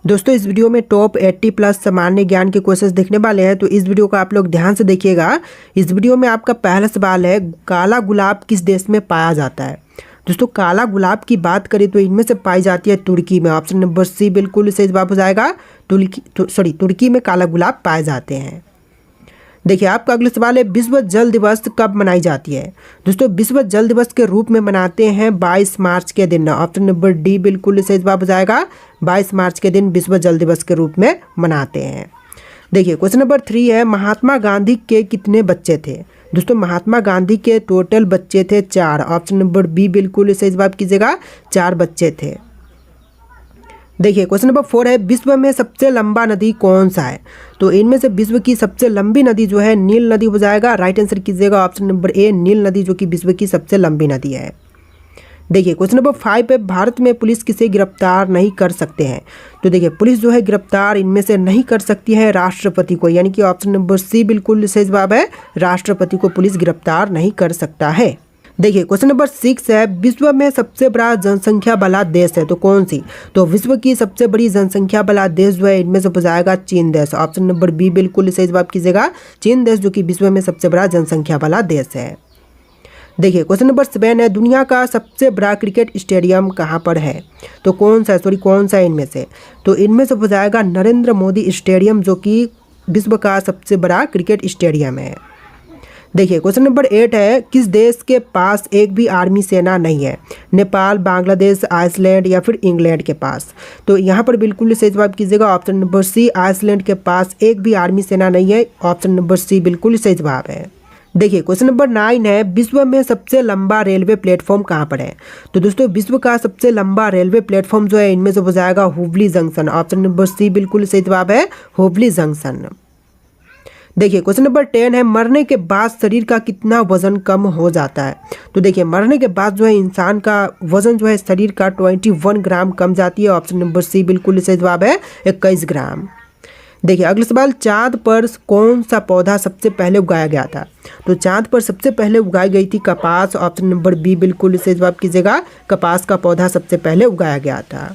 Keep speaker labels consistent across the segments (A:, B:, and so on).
A: दोस्तों इस वीडियो में टॉप 80 प्लस सामान्य ज्ञान के क्वेश्चंस देखने वाले हैं, तो इस वीडियो को आप लोग ध्यान से देखिएगा। इस वीडियो में आपका पहला सवाल है, काला गुलाब किस देश में पाया जाता है। दोस्तों काला गुलाब की बात करें तो इनमें से पाई जाती है तुर्की में। ऑप्शन नंबर सी बिल्कुल सही जवाब हो जाएगा। तुर्की में काला गुलाब पाए जाते हैं। देखिए आपका अगला सवाल है, विश्व जल दिवस कब मनाई जाती है। दोस्तों विश्व जल दिवस के रूप में मनाते हैं 22 मार्च के दिन। ऑप्शन नंबर डी बिल्कुल सही जवाब हो जाएगा। 22 मार्च के दिन विश्व जल दिवस के रूप में मनाते हैं। देखिए क्वेश्चन नंबर 3 है, महात्मा गांधी के कितने बच्चे थे। दोस्तों महात्मा गांधी के टोटल बच्चे थे 4। ऑप्शन नंबर बी बिल्कुल सही जवाब कीजिएगा, 4 बच्चे थे। देखिए क्वेश्चन नंबर 4 है, विश्व में सबसे लंबा नदी कौन सा है। तो इनमें से विश्व की सबसे लंबी नदी जो है नील नदी हो जाएगा। राइट आंसर कीजिएगा ऑप्शन नंबर ए, नील नदी जो कि विश्व की सबसे लंबी नदी है। देखिए क्वेश्चन नंबर 5 है, भारत में पुलिस किसे गिरफ्तार नहीं कर सकते हैं। तो देखिए पुलिस जो है गिरफ्तार इनमें से नहीं कर सकती है राष्ट्रपति को, यानी कि ऑप्शन नंबर सी बिल्कुल सही जवाब है। राष्ट्रपति को पुलिस गिरफ्तार नहीं कर सकता है। देखिए क्वेश्चन नंबर 6 है, विश्व में सबसे बड़ा जनसंख्या वाला देश है तो कौन सी। तो विश्व की सबसे बड़ी जनसंख्या वाला देश जो है इनमें से हो जाएगा चीन देश। ऑप्शन नंबर बी बिल्कुल सही जवाब कीजिएगा, चीन देश जो कि विश्व में सबसे बड़ा जनसंख्या वाला देश है। देखिए क्वेश्चन नंबर 7 है, दुनिया का सबसे बड़ा क्रिकेट स्टेडियम कहाँ पर है। तो कौन सा है इनमें से। तो इनमें से हो जाएगा नरेंद्र मोदी स्टेडियम जो कि विश्व का सबसे बड़ा क्रिकेट स्टेडियम है। देखिए क्वेश्चन नंबर 8 है, किस देश के पास एक भी आर्मी सेना नहीं है। नेपाल, बांग्लादेश, आइसलैंड या फिर इंग्लैंड के पास। तो यहाँ पर बिल्कुल सही जवाब कीजिएगा ऑप्शन नंबर सी, आइसलैंड के पास एक भी आर्मी सेना नहीं है। ऑप्शन नंबर सी बिल्कुल सही जवाब है। देखिए क्वेश्चन नंबर 9 है, विश्व में सबसे लंबा रेलवे प्लेटफॉर्म कहाँ पर है। तो दोस्तों विश्व का सबसे लंबा रेलवे प्लेटफॉर्म जो है इनमें से हो जाएगा Hubli junction. Option number C बिल्कुल सही जवाब है, हुबली जंक्शन। देखिए क्वेश्चन नंबर 10 है, मरने के बाद शरीर का कितना वजन कम हो जाता है। तो देखिए मरने के बाद जो है इंसान का वजन जो है शरीर का 21 ग्राम कम जाती है। ऑप्शन नंबर सी बिल्कुल सही जवाब है, 21 ग्राम। देखिए अगला सवाल, चांद पर कौन सा पौधा सबसे पहले उगाया गया था। तो चांद पर सबसे पहले उगाई गई थी कपास। ऑप्शन नंबर बी बिल्कुल सही जवाब कीजिएगा, कपास का पौधा सबसे पहले उगाया गया था।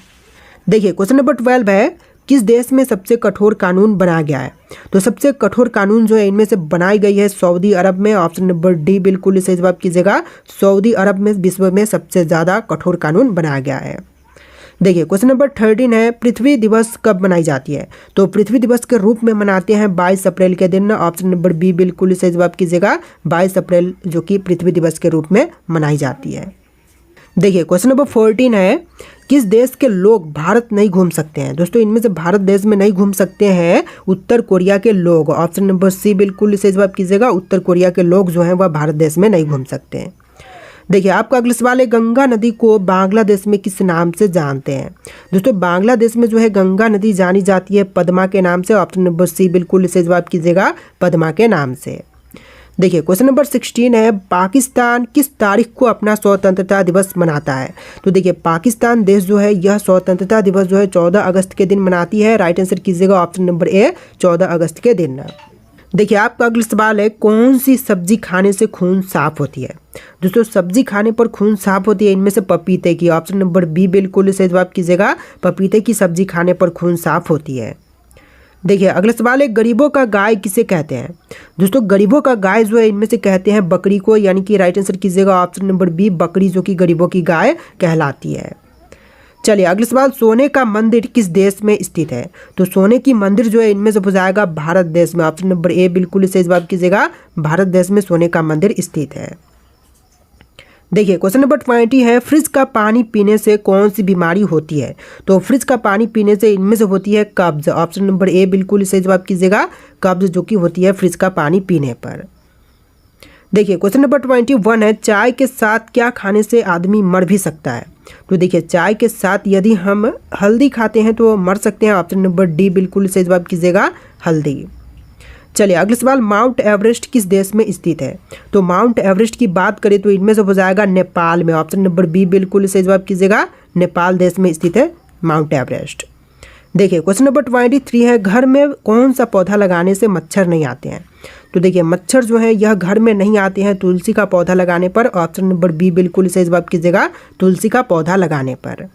A: देखिए क्वेश्चन नंबर 12 है, किस देश में सबसे कठोर कानून बनाया गया है। तो सबसे कठोर कानून जो है इनमें से बनाई गई है सऊदी अरब में। ऑप्शन नंबर डी बिल्कुल सही जवाब कीजिएगा, सऊदी अरब में विश्व में सबसे ज़्यादा कठोर कानून बनाया गया है। देखिए क्वेश्चन नंबर 13 है, पृथ्वी दिवस कब मनाई जाती है। तो पृथ्वी दिवस के रूप में मनाते हैं 22 अप्रैल के दिन। ऑप्शन नंबर बी बिल्कुल सही जवाब कीजिएगा, 22 अप्रैल जो कि पृथ्वी दिवस के रूप में मनाई जाती है। देखिए क्वेश्चन नंबर 14 है, किस देश के लोग भारत नहीं घूम सकते हैं। दोस्तों इनमें से भारत देश में नहीं घूम सकते हैं उत्तर कोरिया के लोग। ऑप्शन नंबर सी बिल्कुल सही जवाब कीजिएगा, उत्तर कोरिया के लोग जो हैं वह भारत देश में नहीं घूम सकते हैं। देखिए आपका अगला सवाल है, गंगा नदी को बांग्लादेश में किस नाम से जानते हैं। दोस्तों बांग्लादेश में जो है गंगा नदी जानी जाती है पद्मा के नाम से। ऑप्शन नंबर सी बिल्कुल सही जवाब कीजिएगा, पद्मा के नाम से। देखिए क्वेश्चन नंबर 16 है, पाकिस्तान किस तारीख को अपना स्वतंत्रता दिवस मनाता है। तो देखिए पाकिस्तान देश जो है यह स्वतंत्रता दिवस जो है 14 अगस्त के दिन मनाती है। राइट आंसर कीजिएगा ऑप्शन नंबर ए, 14 अगस्त के दिन। देखिए आपका अगला सवाल है, कौन सी सब्जी खाने से खून साफ होती है। दोस्तों सब्जी खाने पर खून साफ होती है इनमें से पपीते की। ऑप्शन नंबर बी बिल्कुल सही जवाब कीजिएगा, पपीते की सब्जी खाने पर खून साफ होती है। देखिए अगला सवाल है, गरीबों का गाय किसे कहते हैं। दोस्तों गरीबों का गाय जो है इनमें से कहते हैं बकरी को, यानी कि राइट आंसर कीजिएगा ऑप्शन नंबर बी, बकरी जो कि गरीबों की गाय कहलाती है। चलिए अगला सवाल, सोने का मंदिर किस देश में स्थित है। तो सोने की मंदिर जो है इनमें से हो जाएगा भारत देश में। ऑप्शन नंबर ए बिल्कुल सही जवाब कीजिएगा, भारत देश में सोने का मंदिर स्थित है। देखिए क्वेश्चन नंबर 20 है, फ्रिज का पानी पीने से कौन सी बीमारी होती है। तो फ्रिज का पानी पीने से इनमें से होती है कब्ज। ऑप्शन नंबर ए बिल्कुल सही जवाब कीजिएगा, कब्ज जो कि होती है फ्रिज का पानी पीने पर। देखिए क्वेश्चन नंबर 21 है, चाय के साथ क्या खाने से आदमी मर भी सकता है। तो देखिए चाय के साथ यदि हम हल्दी खाते हैं तो मर सकते हैं। ऑप्शन नंबर डी बिल्कुल सही जवाब कीजिएगा, हल्दी। चलिए अगला सवाल, माउंट एवरेस्ट किस देश में स्थित है। तो माउंट एवरेस्ट की बात करें तो इनमें से हो जाएगा नेपाल में। ऑप्शन नंबर बी बिल्कुल सही जवाब कीजिएगा, नेपाल देश में स्थित है माउंट एवरेस्ट। देखिए क्वेश्चन नंबर 23 है, घर में कौन सा पौधा लगाने से मच्छर नहीं आते हैं। तो देखिए मच्छर जो है यह घर में नहीं आते हैं तुलसी का पौधा लगाने पर। ऑप्शन नंबर बी बिल्कुल सही जवाब कीजिएगा, तुलसी का पौधा लगाने पर।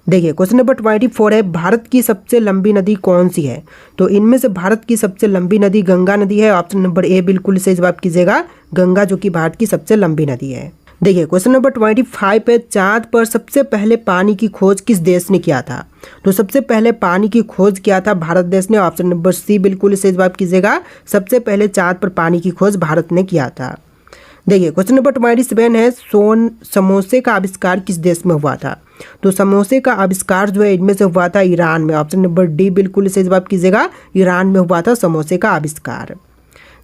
A: देखिए क्वेश्चन नंबर 24 है, भारत की सबसे लंबी नदी कौन सी है? तो इनमें से भारत की सबसे लंबी नदी गंगा नदी है। ऑप्शन नंबर ए बिल्कुल सही जवाब कीजिएगा, गंगा जो कि भारत की सबसे लंबी नदी है। देखिए क्वेश्चन नंबर 25 है, चांद पर सबसे पहले पानी की खोज किस देश ने किया था? तो सबसे पहले पानी की खोज किया था भारत देश ने। ऑप्शन नंबर सी बिल्कुल सही जवाब कीजिएगा, सबसे पहले चांद पर पानी की खोज भारत ने किया था। देखिए क्वेश्चन नंबर 27 है, समोसे का आविष्कार किस देश में हुआ था? तो समोसे का आविष्कार जो है इनमें से हुआ था ईरान में। ऑप्शन नंबर डी बिल्कुल सही जवाब कीजिएगा, ईरान में हुआ था समोसे का आविष्कार।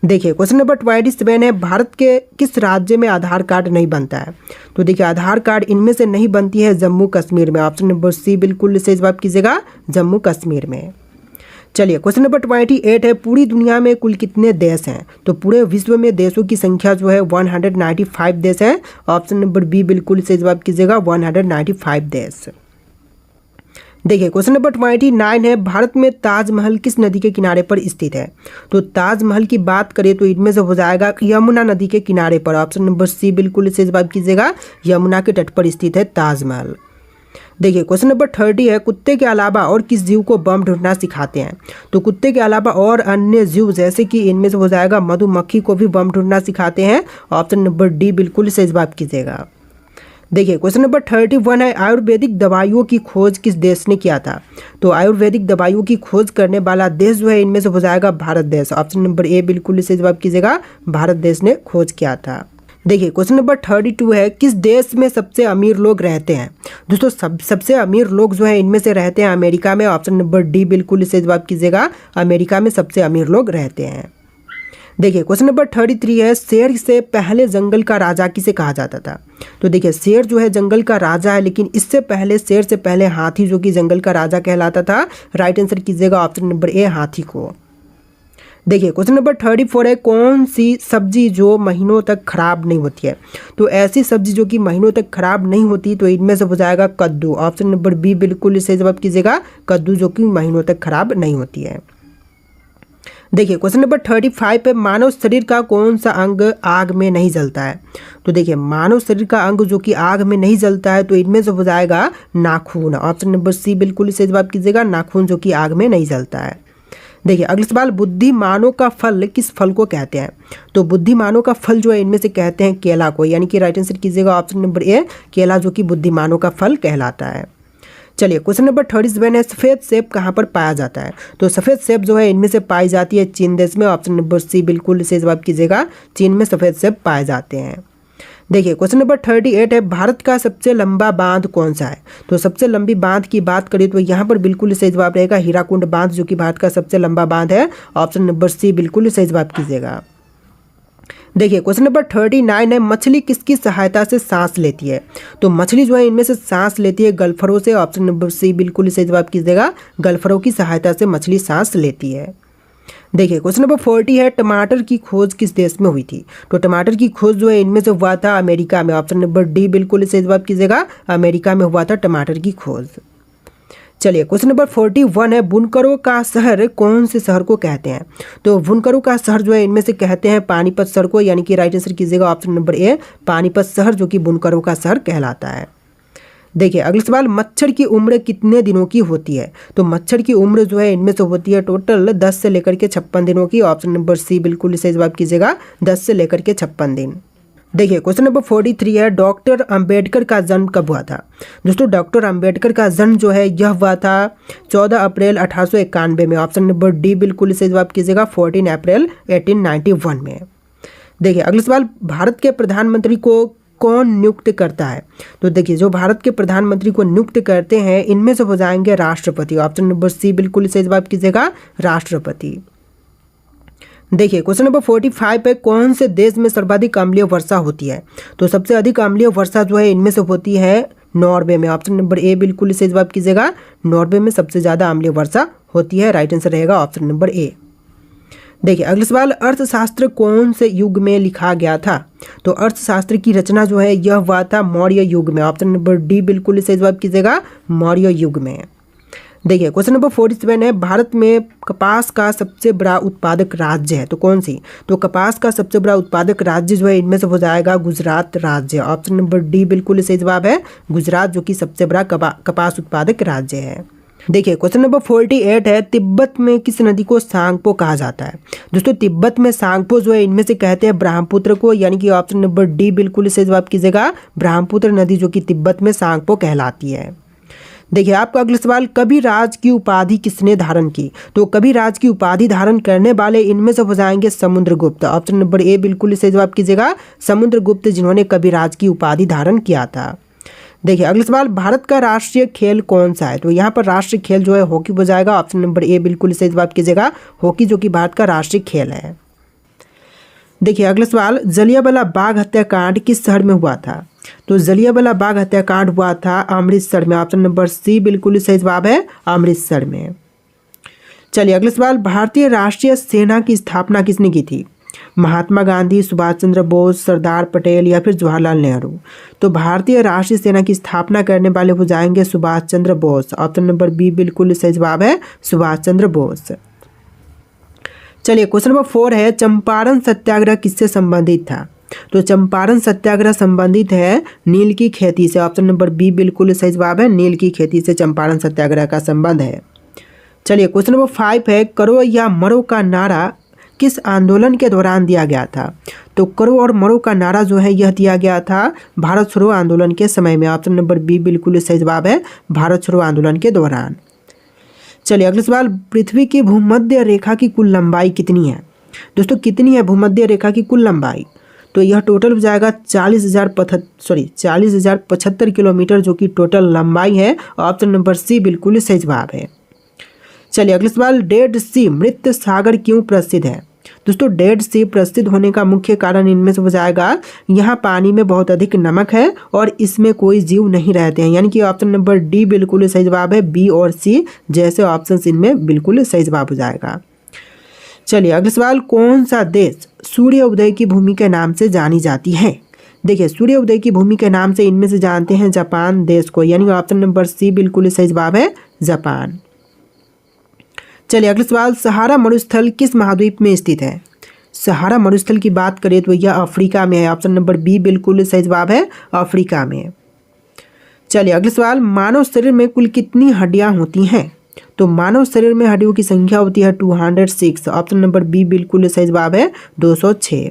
A: देखिए क्वेश्चन नंबर 27 है, भारत के किस राज्य में आधार कार्ड नहीं बनता है? तो देखिए आधार कार्ड इनमें से नहीं बनती है जम्मू कश्मीर में। ऑप्शन नंबर सी बिल्कुल सही जवाब कीजिएगा, जम्मू कश्मीर में। चलिए क्वेश्चन नंबर 28 है, पूरी दुनिया में कुल कितने देश हैं? तो पूरे विश्व में देशों की संख्या जो है 195 देश है। ऑप्शन नंबर बी बिल्कुल सही जवाब कीजिएगा, 195 देश। देखिए क्वेश्चन नंबर 29 है, भारत में ताजमहल किस नदी के किनारे पर स्थित है? तो ताजमहल की बात करें तो इनमें से हो जाएगा यमुना नदी के किनारे पर। ऑप्शन नंबर सी बिल्कुल सही जवाब कीजिएगा, यमुना के तट पर स्थित है ताजमहल। देखिए क्वेश्चन नंबर 30 है, कुत्ते के अलावा और किस जीव को बम ढूंढना सिखाते हैं? तो कुत्ते के अलावा और अन्य जीव जैसे कि इनमें से हो जाएगा मधुमक्खी को भी बम ढूंढना सिखाते हैं। ऑप्शन नंबर डी बिल्कुल सही जवाब कीजिएगा। देखिए क्वेश्चन नंबर 31 है, आयुर्वेदिक दवाइयों की खोज किस देश ने किया था? तो आयुर्वेदिक दवाइयों की खोज करने वाला देश जो है इनमें से हो जाएगा भारत देश। ऑप्शन नंबर ए बिल्कुल सही जवाब कीजिएगा, भारत देश ने खोज किया था। देखिए क्वेश्चन नंबर 32 है, किस देश में सबसे अमीर लोग रहते हैं? दोस्तों सबसे अमीर लोग जो है इनमें से रहते हैं अमेरिका में। ऑप्शन नंबर डी बिल्कुल सही जवाब कीजिएगा, अमेरिका में सबसे अमीर लोग रहते हैं। देखिए क्वेश्चन नंबर 33 है, शेर से पहले जंगल का राजा किसे कहा जाता था? तो देखिए शेर जो है जंगल का राजा है, लेकिन इससे पहले शेर से पहले हाथी जो कि जंगल का राजा कहलाता था। राइट आंसर कीजिएगा ऑप्शन नंबर ए हाथी को। देखिए क्वेश्चन नंबर 34 है, कौन सी सब्जी जो महीनों तक खराब नहीं होती है? तो ऐसी सब्जी जो कि महीनों तक खराब नहीं होती तो इनमें से हो जाएगा कद्दू। ऑप्शन नंबर बी बिल्कुल सही जवाब कीजिएगा, कद्दू जो कि महीनों तक खराब नहीं होती है। देखिए क्वेश्चन नंबर 35 है, मानव शरीर का कौन सा अंग आग में नहीं जलता है? तो देखिए मानव शरीर का अंग जो कि आग में नहीं जलता है तो इनमें से हो जाएगा नाखून। ऑप्शन नंबर सी बिल्कुल सही जवाब कीजिएगा, नाखून जो कि आग में नहीं जलता है। देखिए अगला सवाल, बुद्धिमानों का फल किस फल को कहते हैं? तो बुद्धिमानों का फल जो है इनमें से कहते हैं केला को, यानी कि राइट आंसर कीजिएगा ऑप्शन नंबर ए केला जो कि बुद्धिमानों का फल कहलाता है। चलिए क्वेश्चन नंबर 37 है, सफ़ेद सेब कहाँ पर पाया जाता है? तो सफ़ेद सेब जो है इनमें से पाई जाती है चीन देश में। ऑप्शन नंबर सी बिल्कुल सही जवाब कीजिएगा, चीन में सफ़ेद सेब पाए जाते हैं। देखिए क्वेश्चन नंबर 38 है, भारत का सबसे लंबा बांध कौन सा है? तो सबसे लंबी बांध की बात करें तो यहाँ पर बिल्कुल सही जवाब रहेगा हीराकुंड बांध जो कि भारत का सबसे लंबा बांध है। ऑप्शन नंबर सी बिल्कुल सही जवाब कीजिएगा। देखिए क्वेश्चन नंबर 39 है, मछली किसकी सहायता से सांस लेती है? तो मछली जो है इनमें से सांस लेती है गलफरों से। ऑप्शन नंबर सी बिल्कुल सही जवाब कीजिएगा, गलफरों की सहायता से मछली सांस लेती है। देखिए क्वेश्चन नंबर 40 है, टमाटर की खोज किस देश में हुई थी? तो टमाटर की खोज जो है इनमें से हुआ था अमेरिका में। ऑप्शन नंबर डी बिल्कुल सही जवाब कीजिएगा, अमेरिका में हुआ था टमाटर की खोज। चलिए क्वेश्चन नंबर 41 है, बुनकरों का शहर कौन से शहर को कहते हैं? तो बुनकरों का शहर जो है इनमें से कहते हैं पानीपत शहर को, यानी कि राइट आंसर कीजिएगा ऑप्शन नंबर ए पानीपत शहर जो कि बुनकरों का शहर कहलाता है। देखिए अगला सवाल, मच्छर की उम्र कितने दिनों की होती है? तो मच्छर की उम्र जो है इनमें से होती है टोटल 10 से लेकर के 56 दिनों की। ऑप्शन नंबर सी बिल्कुल सही जवाब कीजिएगा, 10 से लेकर के 56 दिन। देखिए क्वेश्चन नंबर 43 है, डॉक्टर अंबेडकर का जन्म कब हुआ था? दोस्तों डॉक्टर अंबेडकर का जन्म जो है यह हुआ था 14 अप्रैल 1891 में। ऑप्शन नंबर डी बिल्कुल सही जवाब कीजिएगा, 14 अप्रैल 1891 में। देखिए अगला सवाल, भारत के प्रधानमंत्री को कौन नियुक्त करता है? तो देखिए जो भारत के प्रधानमंत्री को नियुक्त करते हैं इनमें से हो जाएंगे राष्ट्रपति। ऑप्शन नंबर सी बिल्कुल सही जवाब कीजिएगा, राष्ट्रपति। देखिए क्वेश्चन नंबर 45 पे, कौन से देश में सर्वाधिक अम्लीय वर्षा होती है? तो सबसे अधिक अम्लीय वर्षा जो है इनमें से होती है नॉर्वे में। ऑप्शन नंबर ए बिल्कुल सही जवाब कीजिएगा, नॉर्वे में सबसे ज़्यादा अम्लीय वर्षा होती है। राइट आंसर रहेगा ऑप्शन नंबर ए। देखिए अगला सवाल, अर्थशास्त्र कौन से युग में लिखा गया था? तो अर्थशास्त्र की रचना जो है यह हुआ था मौर्य युग में। ऑप्शन नंबर डी बिल्कुल सही जवाब कीजिएगा, मौर्य युग में। देखिए क्वेश्चन नंबर 47 है, भारत में कपास का सबसे बड़ा उत्पादक राज्य है तो कौन सी? तो कपास का सबसे बड़ा उत्पादक राज्य जो है इनमें से हो जाएगा गुजरात राज्य। ऑप्शन नंबर डी बिल्कुल सही जवाब है, गुजरात जो कि सबसे बड़ा कपास उत्पादक राज्य है। देखिए क्वेश्चन नंबर 48 है, तिब्बत में किस नदी को सांगपो कहा जाता है? दोस्तों तिब्बत में सांगपो जो है इनमें से कहते हैं ब्रह्मपुत्र को, यानी कि ऑप्शन नंबर डी बिल्कुल सही जवाब कीजिएगा, ब्रह्मपुत्र नदी जो कि तिब्बत में सांगपो कहलाती है। देखिए आपका अगला सवाल, कविराज की उपाधि किसने धारण की? तो कविराज की उपाधि धारण करने वाले इनमें से हो जाएंगे समुद्रगुप्त। ऑप्शन नंबर ए बिल्कुल सही जवाब कीजिएगा, समुद्रगुप्त जिन्होंने कविराज की उपाधि धारण किया था। देखिए अगला सवाल, भारत का राष्ट्रीय खेल कौन सा है? तो यहाँ पर राष्ट्रीय खेल जो है हॉकी हो जाएगा। ऑप्शन नंबर ए बिल्कुल सही जवाब कीजिएगा, हॉकी जो कि भारत का राष्ट्रीय खेल है। देखिए अगला सवाल, जलियांवाला बाग हत्याकांड किस शहर में हुआ था? तो जलियांवाला बाग हत्याकांड हुआ था अमृतसर में। ऑप्शन नंबर सी बिल्कुल सही जवाब है, अमृतसर में। चलिए अगला सवाल, भारतीय राष्ट्रीय सेना की स्थापना किसने की थी? महात्मा गांधी, सुभाष चंद्र बोस, सरदार पटेल या फिर जवाहरलाल नेहरू? तो भारतीय राष्ट्रीय सेना की स्थापना करने वाले हो जाएंगे Subhash Chandra Bose. Option number B बिल्कुल सही जवाब है, सुभाष चंद्र बोस। चलिए क्वेश्चन नंबर 4 है, चंपारण सत्याग्रह किससे संबंधित था? तो चंपारण सत्याग्रह संबंधित है नील की खेती से। ऑप्शन नंबर बी बिल्कुल सही जवाब है, नील की खेती से चंपारण सत्याग्रह का संबंध है। चलिए क्वेश्चन नंबर 5 है, करो या मरो का नारा किस आंदोलन के दौरान दिया गया था? तो करो और मरो का नारा जो है यह दिया गया था भारत छोड़ो आंदोलन के समय में। ऑप्शन नंबर बी बिल्कुल सही जवाब है, भारत छोड़ो आंदोलन के दौरान। चलिए अगला सवाल, पृथ्वी की भूमध्य रेखा की कुल लंबाई कितनी है? दोस्तों कितनी है भूमध्य रेखा की कुल लंबाई? तो यह टोटल हो जाएगा 40,075 किलोमीटर जो कि टोटल लंबाई है। ऑप्शन नंबर सी बिल्कुल सही जवाब है। चलिए अगला सवाल, डेड सी मृत सागर क्यों प्रसिद्ध है? दोस्तों डेड सी प्रसिद्ध होने का मुख्य कारण इनमें से हो जाएगा, यहाँ पानी में बहुत अधिक नमक है और इसमें कोई जीव नहीं रहते हैं, यानी कि ऑप्शन नंबर डी बिल्कुल सही जवाब है, बी और सी जैसे ऑप्शन इनमें बिल्कुल सही जवाब हो जाएगा। चलिए अगला सवाल, कौन सा देश सूर्य उदय की भूमि के नाम से जानी जाती है? देखिए सूर्य उदय की भूमि के नाम से इनमें से जानते हैं जापान देश को, यानी ऑप्शन नंबर सी बिल्कुल सही जवाब है, जापान। चलिए अगला सवाल, सहारा मरुस्थल किस महाद्वीप में स्थित है? सहारा मरुस्थल की बात करें तो यह अफ्रीका में है। ऑप्शन नंबर बी बिल्कुल सही जवाब है, अफ्रीका में। चलिए अगला सवाल, मानव शरीर में कुल कितनी हड्डियां होती हैं? तो मानव शरीर में हड्डियों की संख्या होती है 206। ऑप्शन नंबर बी बिल्कुल सही जवाब है, 206।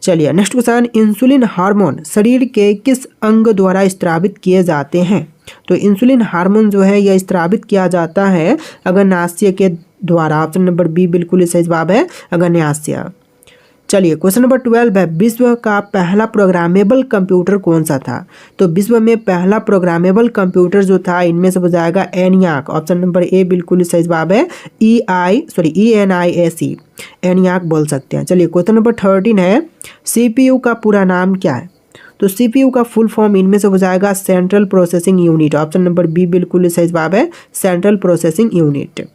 A: चलिए नेक्स्ट क्वेश्चन, इंसुलिन हार्मोन शरीर के किस अंग द्वारा स्त्रावित किए जाते हैं? तो इंसुलिन हार्मोन जो है यह स्त्रावित किया जाता है अग्न्याशय के द्वारा। ऑप्शन नंबर बी बिल्कुल सही जवाब है, अग्न्याशय। चलिए क्वेश्चन नंबर 12 है, विश्व का पहला प्रोग्रामेबल कंप्यूटर कौन सा था? तो विश्व में पहला प्रोग्रामेबल कंप्यूटर जो था इनमें से हो जाएगा एनियाक। ऑप्शन नंबर ए बिल्कुल सही जवाब है, ENIAC, एनियाक बोल सकते हैं। चलिए क्वेश्चन नंबर 13 है, CPU का पूरा नाम क्या है? तो CPU का फुल फॉर्म इनमें से हो जाएगा central processing unit. Option number B बिल्कुल सही जवाब है, सेंट्रल प्रोसेसिंग यूनिट।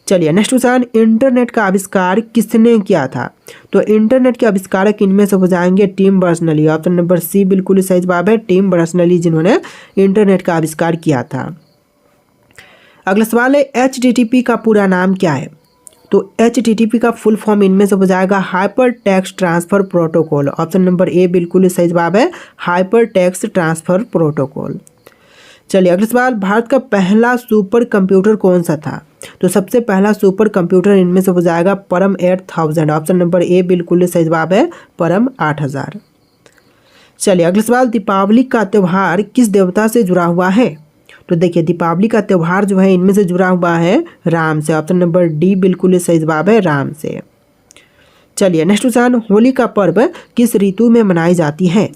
A: चलिए नेक्स्ट क्वेश्चन, इंटरनेट का आविष्कार किसने किया था? तो इंटरनेट के आविष्कारक इनमें से हो जाएंगे Tim Berners-Lee. Option number C बिल्कुल सही जवाब है, टिम बर्नर्स-ली जिन्होंने इंटरनेट का आविष्कार किया था। अगला सवाल है, HTTP का पूरा नाम क्या है? तो HTTP का फुल फॉर्म इनमें से हो जाएगा hyper text transfer protocol. Option number A बिल्कुल सही जवाब है, हाइपर टेक्स्ट ट्रांसफर प्रोटोकॉल। चलिए अगला सवाल, भारत का पहला सुपर कंप्यूटर कौन सा था? तो सबसे पहला सुपर कंप्यूटर इनमें से हो जाएगा परम 8000। ऑप्शन नंबर ए बिल्कुल सही जवाब है, परम 8000। चलिए अगला सवाल, दीपावली का त्यौहार किस देवता से जुड़ा हुआ है? तो देखिए दीपावली का त्यौहार जो है इनमें से जुड़ा हुआ है राम से। ऑप्शन नंबर डी बिल्कुल सही जवाब है, राम से। चलिए नेक्स्ट क्वेश्चन, होली का पर्व किस ऋतु में मनाई जाती है?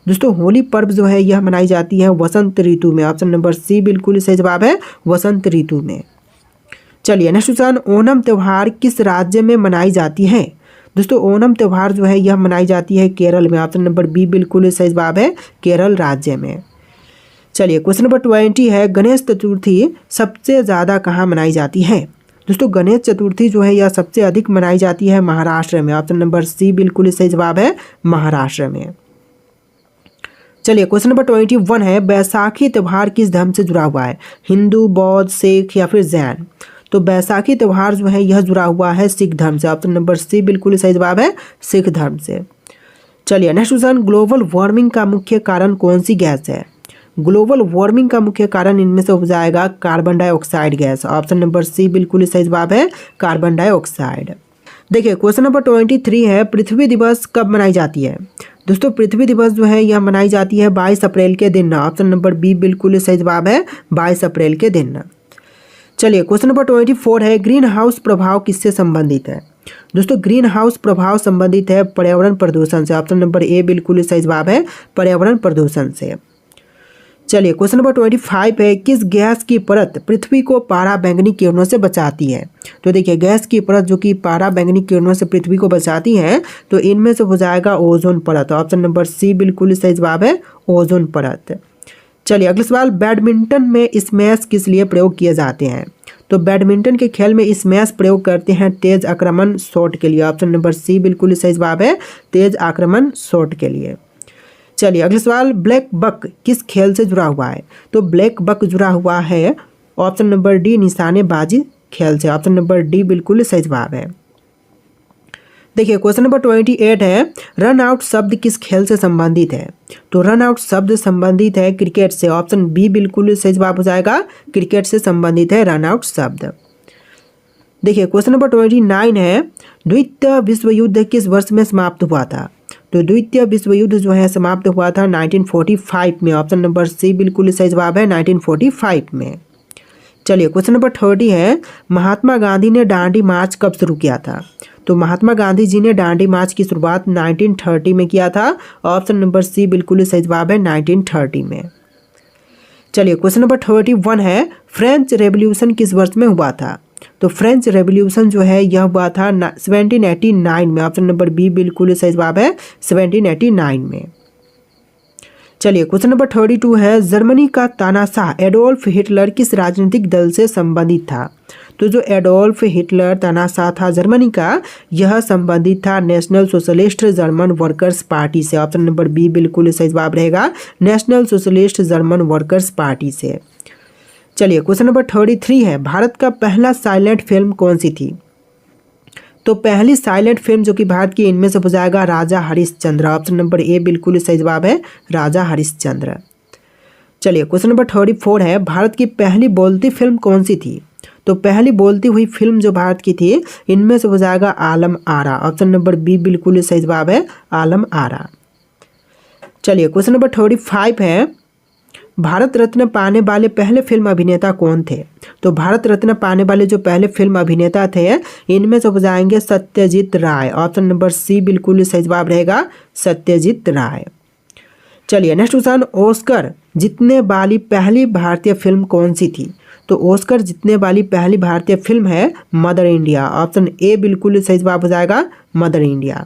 A: दोस्तों होली पर्व जो है यह मनाई जाती है वसंत ऋतु में। ऑप्शन नंबर सी बिल्कुल सही जवाब है, वसंत ऋतु में। चलिए नेक्स्ट क्वेश्चन, ओणम त्यौहार किस राज्य में मनाई जाती है? दोस्तों ओणम त्यौहार जो है यह मनाई जाती है केरल में। ऑप्शन नंबर बी बिल्कुल सही जवाब है, केरल राज्य में। चलिए क्वेश्चन नंबर 20 है, गणेश चतुर्थी सबसे ज़्यादा कहाँ मनाई जाती है? दोस्तों गणेश चतुर्थी जो है यह सबसे अधिक मनाई जाती है महाराष्ट्र में। ऑप्शन नंबर सी बिल्कुल सही जवाब है, महाराष्ट्र में। चलिए क्वेश्चन नंबर 21 है, बैसाखी त्यौहार किस धर्म से जुड़ा हुआ है? हिंदू, बौद्ध, सिख या फिर जैन? तो बैसाखी त्यौहार जो है यह जुड़ा हुआ है सिख धर्म से। ऑप्शन नंबर सी बिल्कुल सही जवाब है, सिख धर्म से। चलिए नेक्स्ट क्वेश्चन, ग्लोबल वार्मिंग का मुख्य कारण कौन सी गैस है? ग्लोबल वार्मिंग का मुख्य कारण इनमें से हो जाएगा carbon dioxide gas. Option number C बिल्कुल सही जवाब है, कार्बन डाइऑक्साइड। देखिए क्वेश्चन नंबर 23 है, पृथ्वी दिवस कब मनाई जाती है? दोस्तों पृथ्वी दिवस जो है यह मनाई जाती है 22 अप्रैल के दिन। ऑप्शन नंबर बी बिल्कुल सही जवाब है, 22 अप्रैल के दिन। चलिए क्वेश्चन नंबर 24 है, ग्रीन हाउस प्रभाव किससे संबंधित है? दोस्तों ग्रीन हाउस प्रभाव संबंधित है पर्यावरण प्रदूषण से। ऑप्शन नंबर ए बिल्कुल सही जवाब है, पर्यावरण प्रदूषण से। चलिए क्वेश्चन नंबर 25 है, किस गैस की परत पृथ्वी को पराबैंगनी किरणों से बचाती है? तो देखिए गैस की परत जो कि पराबैंगनी किरणों से पृथ्वी को बचाती है, तो इनमें से हो जाएगा ओजोन परत। ऑप्शन नंबर सी बिल्कुल सही जवाब है, ओजोन परत। चलिए अगला सवाल, बैडमिंटन में स्मैश किस लिए प्रयोग किए जाते हैं? तो बैडमिंटन के खेल में स्मैश प्रयोग करते हैं तेज आक्रमण शॉट के लिए। ऑप्शन नंबर सी बिल्कुल सही जवाब है, तेज आक्रमण शॉट के लिए। चलिए अगला सवाल, ब्लैक बक किस खेल से जुड़ा हुआ है? तो ब्लैक बक जुड़ा हुआ है ऑप्शन नंबर डी निशानेबाजी खेल से। ऑप्शन नंबर डी बिल्कुल सही जवाब है। देखिए क्वेश्चन नंबर 28 है, रन आउट शब्द किस खेल से संबंधित है? तो रन आउट शब्द संबंधित है क्रिकेट से। ऑप्शन बी बिल्कुल सही जवाब हो जाएगा, क्रिकेट से संबंधित है रन आउट शब्द। देखिए क्वेश्चन नंबर 29 है, द्वितीय विश्व युद्ध किस वर्ष में समाप्त हुआ था? तो द्वितीय विश्व युद्ध जो है समाप्त हुआ था 1945 में। ऑप्शन नंबर सी बिल्कुल सही जवाब है, 1945 में। चलिए क्वेश्चन नंबर 30 है, महात्मा गांधी ने दांडी मार्च कब शुरू किया था? तो महात्मा गांधी जी ने दांडी मार्च की शुरुआत 1930 में किया था। ऑप्शन नंबर सी बिल्कुल सही जवाब है, 1930 में। चलिए क्वेश्चन नंबर 31 है, फ्रेंच रेवोल्यूशन किस वर्ष में हुआ था? तो फ्रेंच रेवोल्यूशन जो है यह हुआ था 1789 में। ऑप्शन नंबर बी बिल्कुल सही जवाब है, 1789 में। चलिए क्वेश्चन नंबर 32 है, जर्मनी का तानाशाह एडोल्फ हिटलर किस राजनीतिक दल से संबंधित था? तो जो एडोल्फ हिटलर तानाशाह था जर्मनी का, यह संबंधित था national socialist German workers party से। ऑप्शन नंबर बी बिल्कुल सही जवाब रहेगा, national socialist German workers party से। चलिए क्वेश्चन नंबर 33 है, भारत का पहला साइलेंट फिल्म कौन सी थी? तो पहली साइलेंट फिल्म जो कि भारत की इनमें से हो जाएगा राजा हरिश्चंद्र। ऑप्शन नंबर ए बिल्कुल सही जवाब है, राजा हरिश्चंद्र। चलिए क्वेश्चन नंबर 34 है, भारत की पहली बोलती फिल्म कौन सी थी? तो पहली बोलती हुई फिल्म जो भारत की थी इनमें से हो जाएगा Alam Ara. Option number B बिल्कुल सही जवाब है, आलम आरा। चलिए क्वेश्चन नंबर 35 है, भारत रत्न पाने वाले पहले फिल्म अभिनेता कौन थे? तो भारत रत्न पाने वाले जो पहले फिल्म अभिनेता थे इनमें से हो जाएंगे सत्यजीत राय। ऑप्शन नंबर सी बिल्कुल सही जवाब रहेगा, सत्यजीत राय। चलिए नेक्स्ट क्वेश्चन, ऑस्कर जीतने वाली पहली भारतीय फिल्म कौन सी थी? तो ऑस्कर जीतने वाली पहली भारतीय फिल्म है मदर इंडिया। ऑप्शन ए बिल्कुल सही जवाब हो जाएगा, मदर इंडिया।